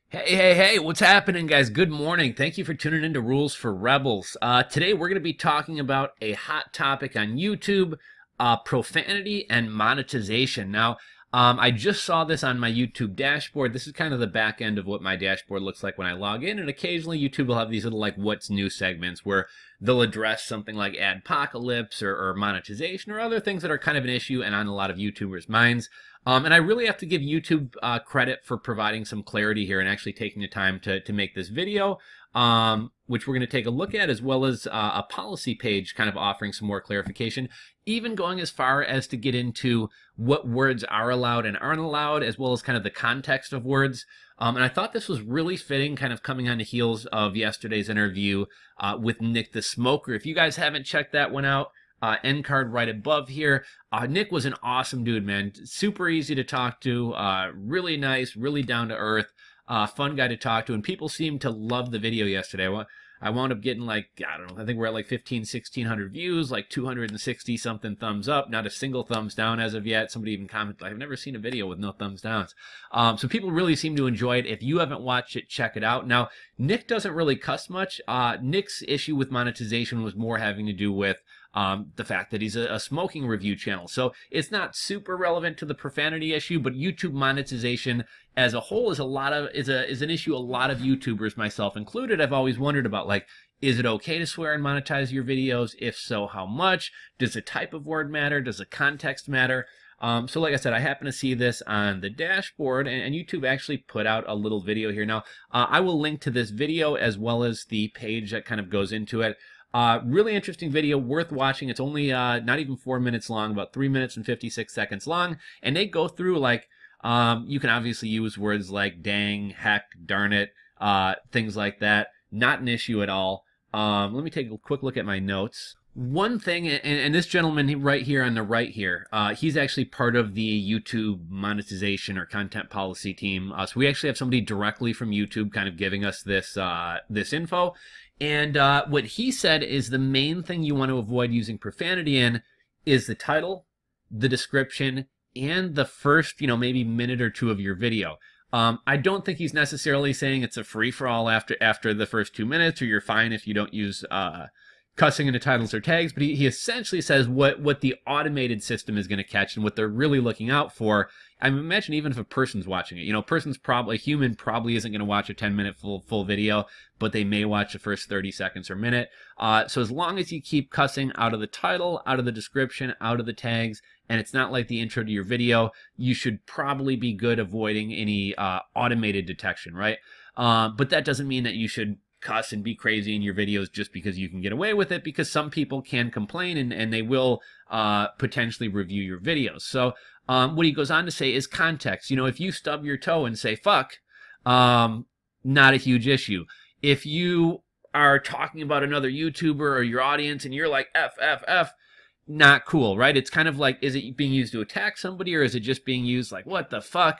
Hey, what's happening, guys? Good morning. Thank you for tuning into Rules for Rebels. Today, we're going to be talking about a hot topic on YouTube, profanity and monetization. Now, I just saw this on my YouTube dashboard. This is kind of the back end of what my dashboard looks like when I log in, and occasionally YouTube will have these little, like, what's new segments where they'll address something like adpocalypse or monetization or other things that are kind of an issue and on a lot of YouTubers' minds. And I really have to give YouTube credit for providing some clarity here and actually taking the time to make this video, which we're going to take a look at, as well as a policy page kind of offering some more clarification, even going as far as to get into what words are allowed and aren't allowed, as well as kind of the context of words. And I thought this was really fitting, kind of coming on the heels of yesterday's interview with Nick the Smoker. If you guys haven't checked that one out, end card right above here. Nick was an awesome dude, man. Super easy to talk to, really nice, really down to earth, fun guy to talk to, and people seemed to love the video yesterday. I wound up getting, like, I don't know, I think we're at like 1,600 views, like 260 something thumbs up, not a single thumbs down as of yet. Somebody even commented, I've never seen a video with no thumbs downs. So people really seem to enjoy it. If you haven't watched it, check it out. Now, Nick doesn't really cuss much. Nick's issue with monetization was more having to do with the fact that he's a smoking review channel. So it's not super relevant to the profanity issue, but YouTube monetization as a whole is an issue a lot of YouTubers, myself included, I've always wondered about. Like, is it okay to swear and monetize your videos? If so, how much? Does the type of word matter? Does the context matter? So like I said, I happen to see this on the dashboard, and YouTube actually put out a little video here. Now, I will link to this video as well as the page that kind of goes into it. Really interesting video, worth watching. It's only not even 4 minutes long, about 3 minutes and 56 seconds long. And they go through, like, you can obviously use words like dang, heck, darn it, things like that. Not an issue at all. Let me take a quick look at my notes. One thing, and this gentleman right here on the right here, he's actually part of the YouTube monetization or content policy team. So we actually have somebody directly from YouTube kind of giving us this this info. And what he said is the main thing you want to avoid using profanity in is the title, the description, and the first, maybe minute or two of your video. I don't think he's necessarily saying it's a free-for-all after the first 2 minutes, or you're fine if you don't use cussing into titles or tags, but he essentially says what the automated system is going to catch and what they're really looking out for. I imagine even if a person's watching it, a human probably isn't going to watch a 10-minute full video, but they may watch the first 30 seconds or minute. So as long as you keep cussing out of the title, out of the description, out of the tags, and it's not like the intro to your video, you should probably be good avoiding any automated detection, right? But that doesn't mean that you should cuss and be crazy in your videos just because you can get away with it, because some people can complain and they will potentially review your videos. So what he goes on to say is context. If you stub your toe and say fuck, not a huge issue. If you are talking about another YouTuber or your audience and you're like F, not cool, right? It's kind of like, is it being used to attack somebody, or is it just being used like, what the fuck?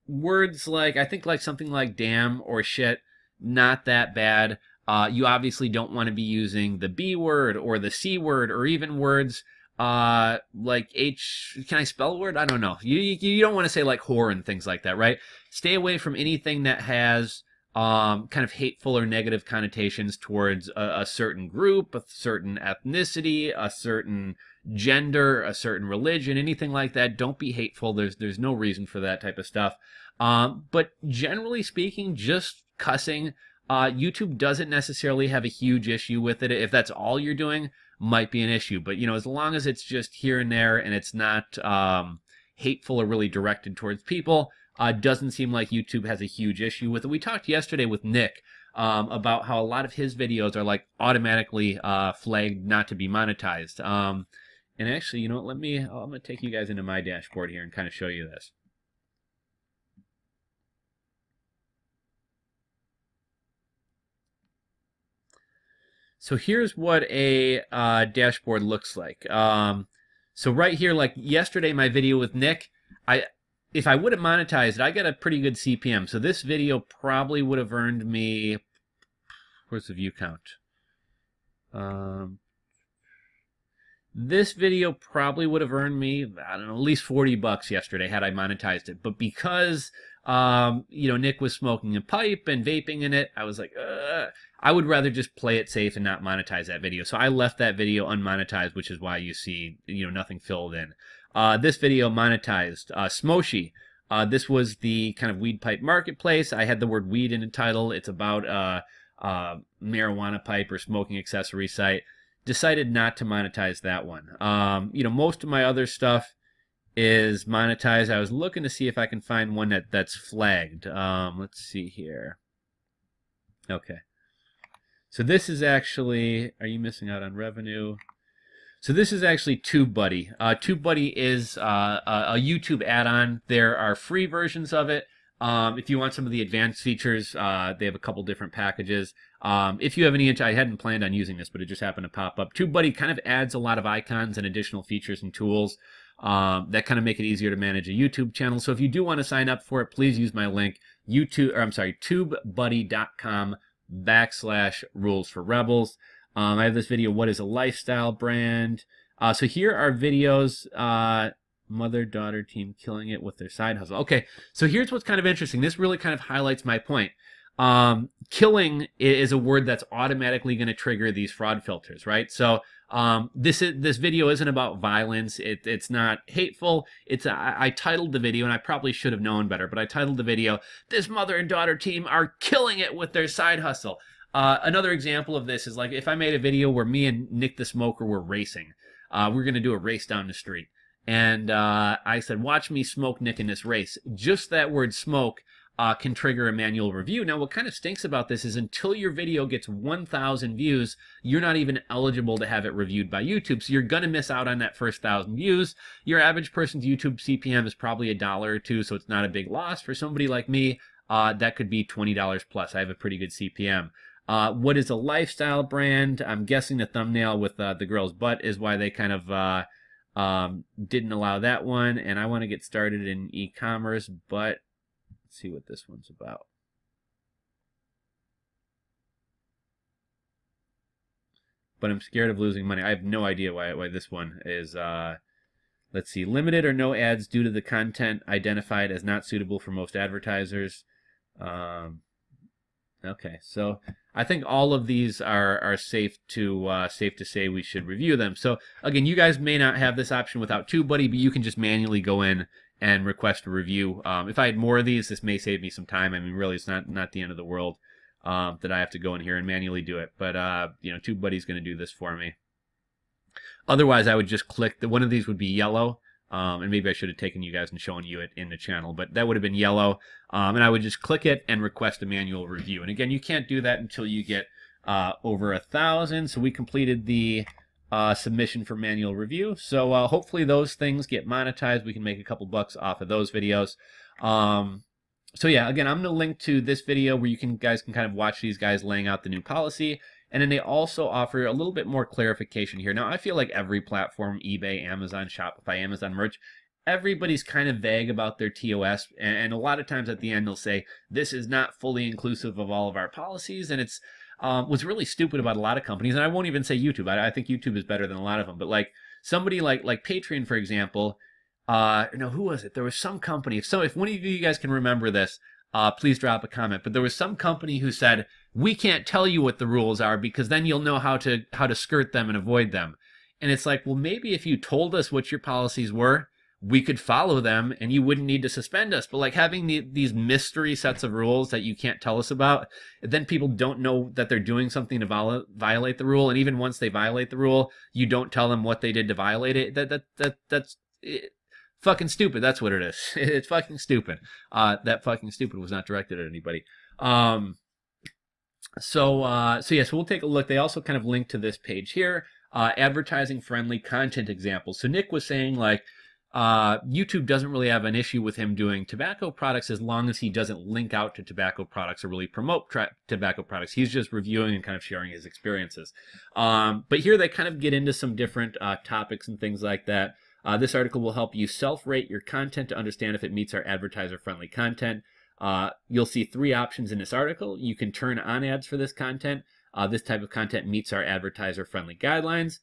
Words like, I think like something like damn or shit, not that bad. You obviously don't want to be using the B word or the C word, or even words like can I spell word? I don't know. You don't want to say like whore and things like that, right? Stay away from anything that has kind of hateful or negative connotations towards a certain group, a certain ethnicity, a certain gender, a certain religion, anything like that. Don't be hateful. There's no reason for that type of stuff. But generally speaking, just cussing, YouTube doesn't necessarily have a huge issue with it. If that's all you're doing, might be an issue. But, as long as it's just here and there and it's not hateful or really directed towards people, doesn't seem like YouTube has a huge issue with it. We talked yesterday with Nick about how a lot of his videos are like automatically flagged not to be monetized. And actually, I'm going to take you guys into my dashboard here and kind of show you this. So here's what a dashboard looks like. So right here, like yesterday, my video with Nick, if I would have monetized it, I got a pretty good CPM. So this video probably would have earned me, where's the view count? This video probably would have earned me, I don't know, at least 40 bucks yesterday had I monetized it. But because, Nick was smoking a pipe and vaping in it, I was like, I would rather just play it safe and not monetize that video. So I left that video unmonetized, which is why you see, nothing filled in. This video monetized, Smoshi. This was the kind of weed pipe marketplace. I had the word weed in the title. It's about marijuana pipe or smoking accessory site. Decided not to monetize that one. Most of my other stuff is monetized. I was looking to see if I can find one that's flagged. Let's see here. Okay. So this is actually, are you missing out on revenue? So this is actually TubeBuddy. TubeBuddy is a YouTube add-on. There are free versions of it. If you want some of the advanced features, they have a couple different packages. If you have any, I hadn't planned on using this, but it just happened to pop up. TubeBuddy kind of adds a lot of icons and additional features and tools that kind of make it easier to manage a YouTube channel. So if you do want to sign up for it, please use my link, tubebuddy.com/rules4rebels. I have this video, what is a lifestyle brand? So here are videos, mother-daughter team killing it with their side hustle. Okay, so here's what's kind of interesting. This really kind of highlights my point. Killing is a word that's automatically going to trigger these fraud filters, right? So this video isn't about violence. It's not hateful. I titled the video, and I probably should have known better, but I titled the video, "This mother and daughter team are killing it with their side hustle." Another example of this is like if I made a video where me and Nick the Smoker were racing. We're going to do a race down the street. And I said, watch me smoke Nick in this race. Just that word smoke can trigger a manual review. Now, what kind of stinks about this is until your video gets 1,000 views, you're not even eligible to have it reviewed by YouTube. So you're going to miss out on that first 1,000 views. Your average person's YouTube CPM is probably $1 or $2, so it's not a big loss. For somebody like me, that could be $20 plus. I have a pretty good CPM. What is a lifestyle brand? I'm guessing the thumbnail with the girl's butt is why they kind of didn't allow that one. And I want to get started in e-commerce, but let's see what this one's about. But I'm scared of losing money. I have no idea why this one is, let's see, limited or no ads due to the content identified as not suitable for most advertisers. Okay, so I think all of these are safe to say we should review them. So again, you guys may not have this option without TubeBuddy, but you can just manually go in and request a review. If I had more of these, this may save me some time. I mean, really, it's not the end of the world that I have to go in here and manually do it. But TubeBuddy's going to do this for me. Otherwise, I would just click. One of these would be yellow. And maybe I should have taken you guys and shown you it in the channel, but that would have been yellow. And I would just click it and request a manual review. And again, you can't do that until you get over 1,000. So we completed the submission for manual review. So hopefully those things get monetized. We can make a couple bucks off of those videos. So yeah, again, I'm going to link to this video where guys can kind of watch these guys laying out the new policy. And then they also offer a little bit more clarification here. Now, I feel like every platform, eBay, Amazon, Shopify, Amazon Merch, everybody's kind of vague about their TOS. And a lot of times at the end, they'll say, this is not fully inclusive of all of our policies. And it's what's really stupid about a lot of companies. And I won't even say YouTube. I think YouTube is better than a lot of them. But like somebody like Patreon, for example, no, who was it? There was some company. If one of you guys can remember this, please drop a comment. But there was some company who said, we can't tell you what the rules are because then you'll know how to skirt them and avoid them. And it's like, well, maybe if you told us what your policies were, we could follow them and you wouldn't need to suspend us. But like having these mystery sets of rules that you can't tell us about, then people don't know that they're doing something to violate the rule. And even once they violate the rule, you don't tell them what they did to violate it. That's fucking stupid. That's what it is. It's fucking stupid. That fucking stupid was not directed at anybody. So we'll take a look. They also kind of link to this page here, advertising-friendly content examples. So Nick was saying like, YouTube doesn't really have an issue with him doing tobacco products as long as he doesn't link out to tobacco products or really promote tobacco products. He's just reviewing and kind of sharing his experiences. But here they kind of get into some different topics and things like that. This article will help you self-rate your content to understand if it meets our advertiser-friendly content. You'll see 3 options in this article. You can turn on ads for this content. This type of content meets our advertiser-friendly guidelines.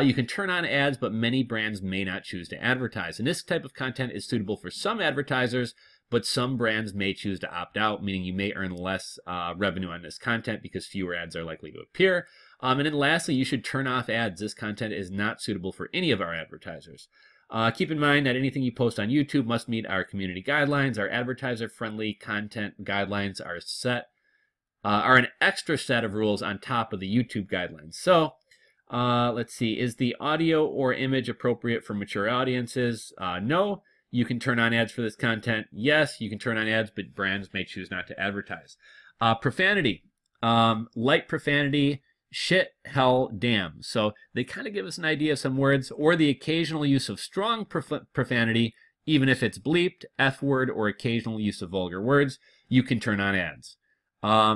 You can turn on ads, but many brands may not choose to advertise. And this type of content is suitable for some advertisers, but some brands may choose to opt out, meaning you may earn less revenue on this content because fewer ads are likely to appear. And then lastly, you should turn off ads. This content is not suitable for any of our advertisers. Keep in mind that anything you post on YouTube must meet our community guidelines. Our advertiser-friendly content guidelines are an extra set of rules on top of the YouTube guidelines. So let's see, is the audio or image appropriate for mature audiences? No. You can turn on ads for this content. Yes, you can turn on ads, but brands may choose not to advertise. Profanity, light profanity, shit, hell, damn. So they kind of give us an idea of some words, or the occasional use of strong profanity, even if it's bleeped, F word, or occasional use of vulgar words, you can turn on ads.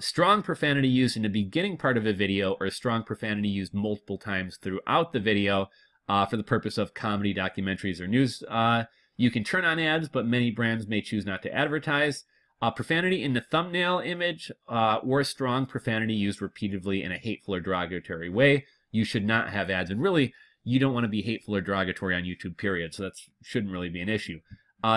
Strong profanity used in the beginning part of a video, or strong profanity used multiple times throughout the video for the purpose of comedy, documentaries, or news, you can turn on ads, but many brands may choose not to advertise. Profanity in the thumbnail image or strong profanity used repeatedly in a hateful or derogatory way, you should not have ads. And really, you don't want to be hateful or derogatory on YouTube, period. So that shouldn't really be an issue.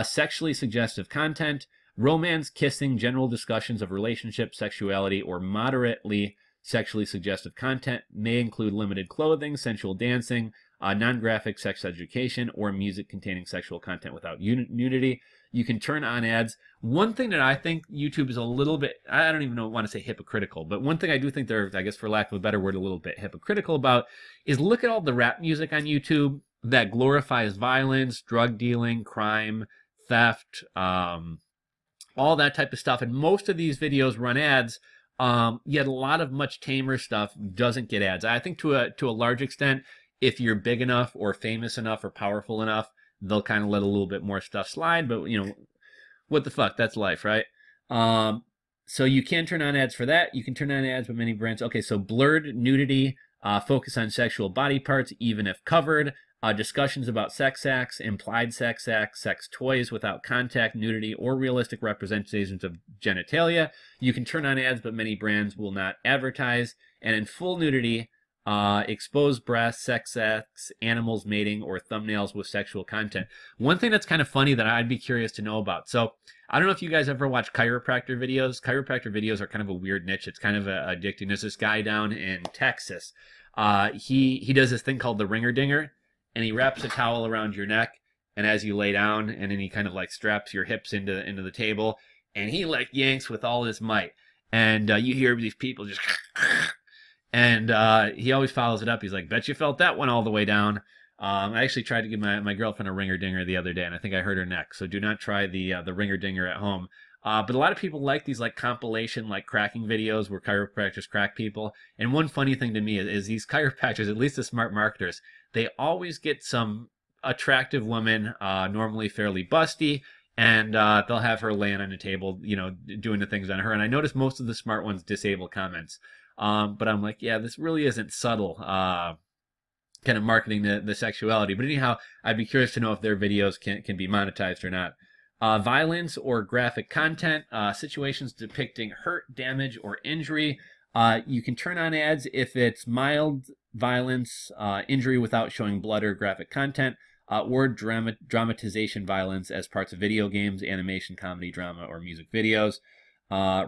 Sexually suggestive content, romance, kissing, general discussions of relationships, sexuality, or moderately sexually suggestive content may include limited clothing, sensual dancing, non-graphic sex education, or music containing sexual content without nudity. You can turn on ads. One thing that I think YouTube is a little bit, I don't even want to say hypocritical, but one thing I do think they're, I guess for lack of a better word, a little bit hypocritical about is look at all the rap music on YouTube that glorifies violence, drug dealing, crime, theft, all that type of stuff. And most of these videos run ads, yet a lot of much tamer stuff doesn't get ads. I think to a large extent, if you're big enough or famous enough or powerful enough, they'll kind of let a little bit more stuff slide. But, you know, what the fuck? That's life, right? So you can turn on ads for that. You can turn on ads with many brands. Okay, so blurred nudity, focus on sexual body parts, even if covered. Discussions about sex acts, implied sex acts, sex toys without contact, nudity, or realistic representations of genitalia. You can turn on ads, but many brands will not advertise. And in full nudity, exposed breasts, sex acts, animals mating, or thumbnails with sexual content. One thing that's kind of funny that I'd be curious to know about. So I don't know if you guys ever watch chiropractor videos. Chiropractor videos are kind of a weird niche. It's kind of addicting. There's this guy down in Texas. He does this thing called the ringer dinger, and he wraps a towel around your neck, and as you lay down, and then he kind of like straps your hips into the table, and he like yanks with all his might, and you hear these people just and he always follows it up. He's like, bet you felt that one all the way down. I actually tried to give my girlfriend a ringer dinger the other day, and I think I hurt her neck, so do not try the ringer dinger at home. But a lot of people like these like compilation like cracking videos where chiropractors crack people. And one funny thing to me is these chiropractors, at least the smart marketers, they always get some attractive woman, normally fairly busty, and they'll have her laying on the table, you know, doing the things on her. And I notice most of the smart ones disable comments. But I'm like, yeah, this really isn't subtle kind of marketing the sexuality. But anyhow, I'd be curious to know if their videos can be monetized or not. Violence or graphic content, situations depicting hurt, damage, or injury. You can turn on ads if it's mild violence, injury without showing blood or graphic content, or dramatization violence as parts of video games, animation, comedy, drama, or music videos.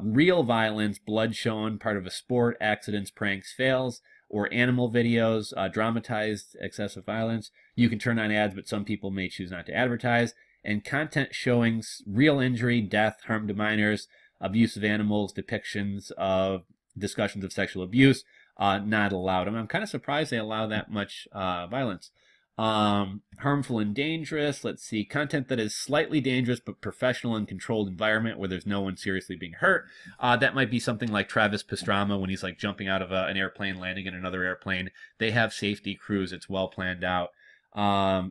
Real violence, blood shown, part of a sport, accidents, pranks, fails, or animal videos, dramatized excessive violence. You can turn on ads, but some people may choose not to advertise. And content showing real injury, death, harm to minors, abuse of animals, depictions of discussions of sexual abuse, not allowed. I'm kind of surprised they allow that much violence. Harmful and dangerous. Let's see. Content that is slightly dangerous but professional and controlled environment where there's no one seriously being hurt. That might be something like Travis Pastrana when he's like jumping out of an airplane, landing in another airplane. They have safety crews. It's well planned out.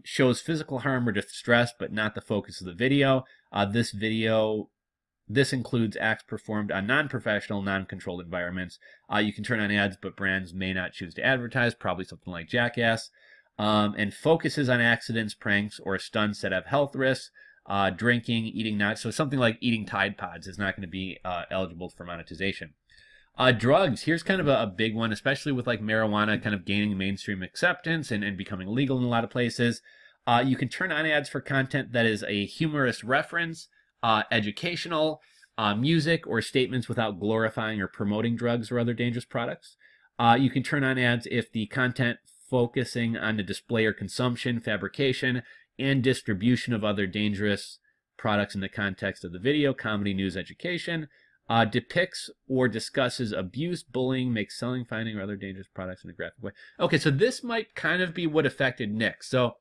Shows physical harm or distress, but not the focus of the video. This includes acts performed on non-professional, non-controlled environments. You can turn on ads, but brands may not choose to advertise, probably something like Jackass. And focuses on accidents, pranks, or stunts that have health risks. Drinking, eating not. So something like eating Tide Pods is not going to be eligible for monetization. Drugs, here's kind of a big one, especially with like marijuana kind of gaining mainstream acceptance and becoming legal in a lot of places. You can turn on ads for content that is a humorous reference, educational, music, or statements without glorifying or promoting drugs or other dangerous products. You can turn on ads if the content focusing on the display or consumption, fabrication, and distribution of other dangerous products in the context of the video, comedy, news, education, depicts or discusses abuse, bullying, makes selling, finding, or other dangerous products in a graphic way. Okay, so this might kind of be what affected Nick. So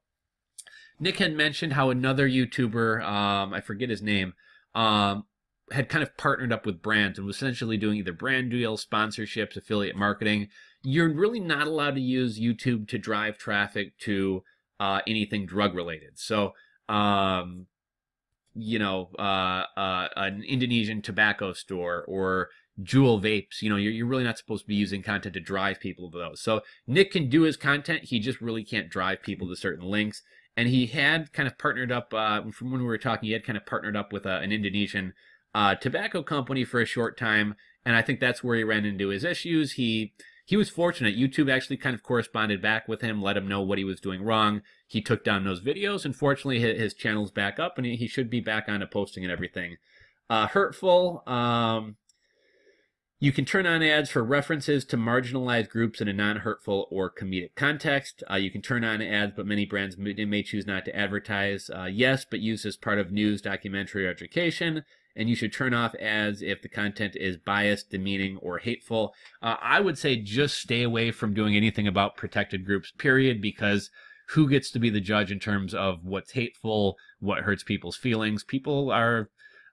Nick had mentioned how another YouTuber, I forget his name, had kind of partnered up with brands and was essentially doing either brand deals, sponsorships, affiliate marketing. You're really not allowed to use YouTube to drive traffic to anything drug related. So, you know, an Indonesian tobacco store or Juul vapes, you know, you're really not supposed to be using content to drive people to those. So Nick can do his content. He just really can't drive people to certain links. And he had kind of partnered up, from when we were talking, he had kind of partnered up with an Indonesian tobacco company for a short time. And I think that's where he ran into his issues. He was fortunate. YouTube actually kind of corresponded back with him, let him know what he was doing wrong. He took down those videos, and fortunately his channel's back up, and he should be back on to posting and everything. Hurtful. You can turn on ads for references to marginalized groups in a non-hurtful or comedic context. You can turn on ads, but many brands may choose not to advertise. Yes, but use as part of news, documentary, or education. And you should turn off ads if the content is biased, demeaning, or hateful. I would say just stay away from doing anything about protected groups, period, because who gets to be the judge in terms of what's hateful, what hurts people's feelings? People are,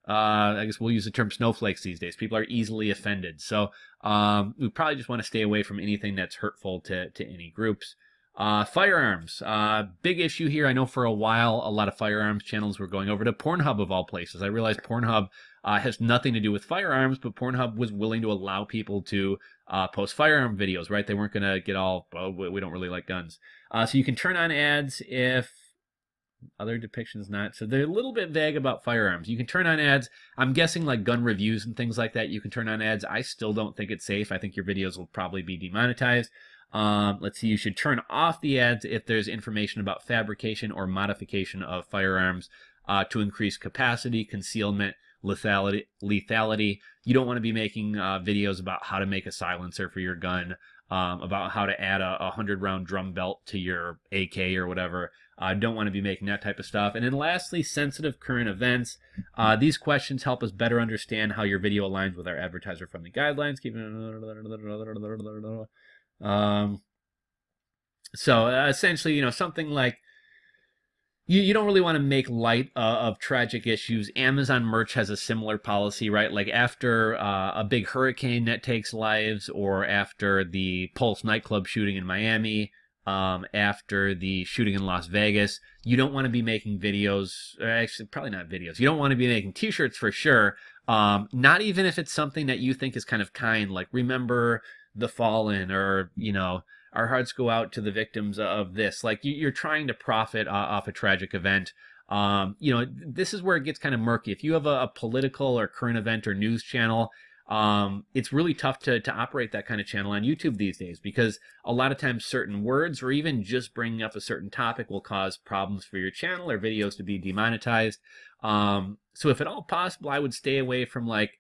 I guess we'll use the term snowflakes these days. People are easily offended. So we probably just want to stay away from anything that's hurtful to any groups. Firearms, big issue here. I know for a while a lot of firearms channels were going over to Pornhub of all places. I realized Pornhub has nothing to do with firearms, but Pornhub was willing to allow people to post firearm videos, right? They weren't going to get all, oh, we don't really like guns. So you can turn on ads if other depictions not. So they're a little bit vague about firearms. You can turn on ads. I'm guessing like gun reviews and things like that. You can turn on ads. I still don't think it's safe. I think your videos will probably be demonetized. Let's see, you should turn off the ads if there's information about fabrication or modification of firearms to increase capacity, concealment, lethality. You don't want to be making videos about how to make a silencer for your gun, about how to add a 100-round drum belt to your AK or whatever. Don't want to be making that type of stuff. And then lastly, sensitive current events. These questions help us better understand how your video aligns with our advertiser-friendly guidelines. So essentially, you know, something like you don't really want to make light of tragic issues. Amazon merch has a similar policy, right? Like after a big hurricane that takes lives, or after the Pulse nightclub shooting in Miami, after the shooting in Las Vegas, you don't want to be making videos, or actually probably not videos. You don't want to be making t-shirts for sure. Not even if it's something that you think is kind of kind, like remember the fallen, or, you know, our hearts go out to the victims of this. Like you're trying to profit off a tragic event. You know, this is where it gets kind of murky. If you have a political or current event or news channel, it's really tough to operate that kind of channel on YouTube these days, because a lot of times certain words or even just bringing up a certain topic will cause problems for your channel or videos to be demonetized. So if at all possible, I would stay away from like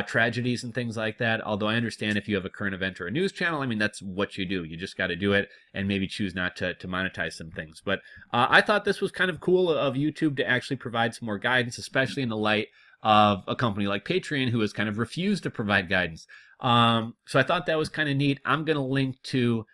tragedies and things like that. Although I understand if you have a current event or a news channel, I mean, that's what you do. You just got to do it and maybe choose not to monetize some things. But I thought this was kind of cool of YouTube to actually provide some more guidance, especially in the light of a company like Patreon, who has kind of refused to provide guidance. So I thought that was kind of neat. I'm going to link to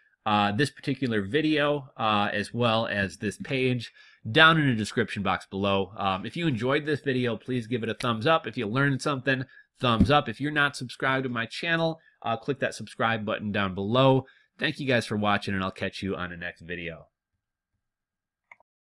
this particular video as well as this page down in the description box below. If you enjoyed this video, please give it a thumbs up. If you learned something, thumbs up. If you're not subscribed to my channel, click that subscribe button down below. Thank you guys for watching, and I'll catch you on the next video.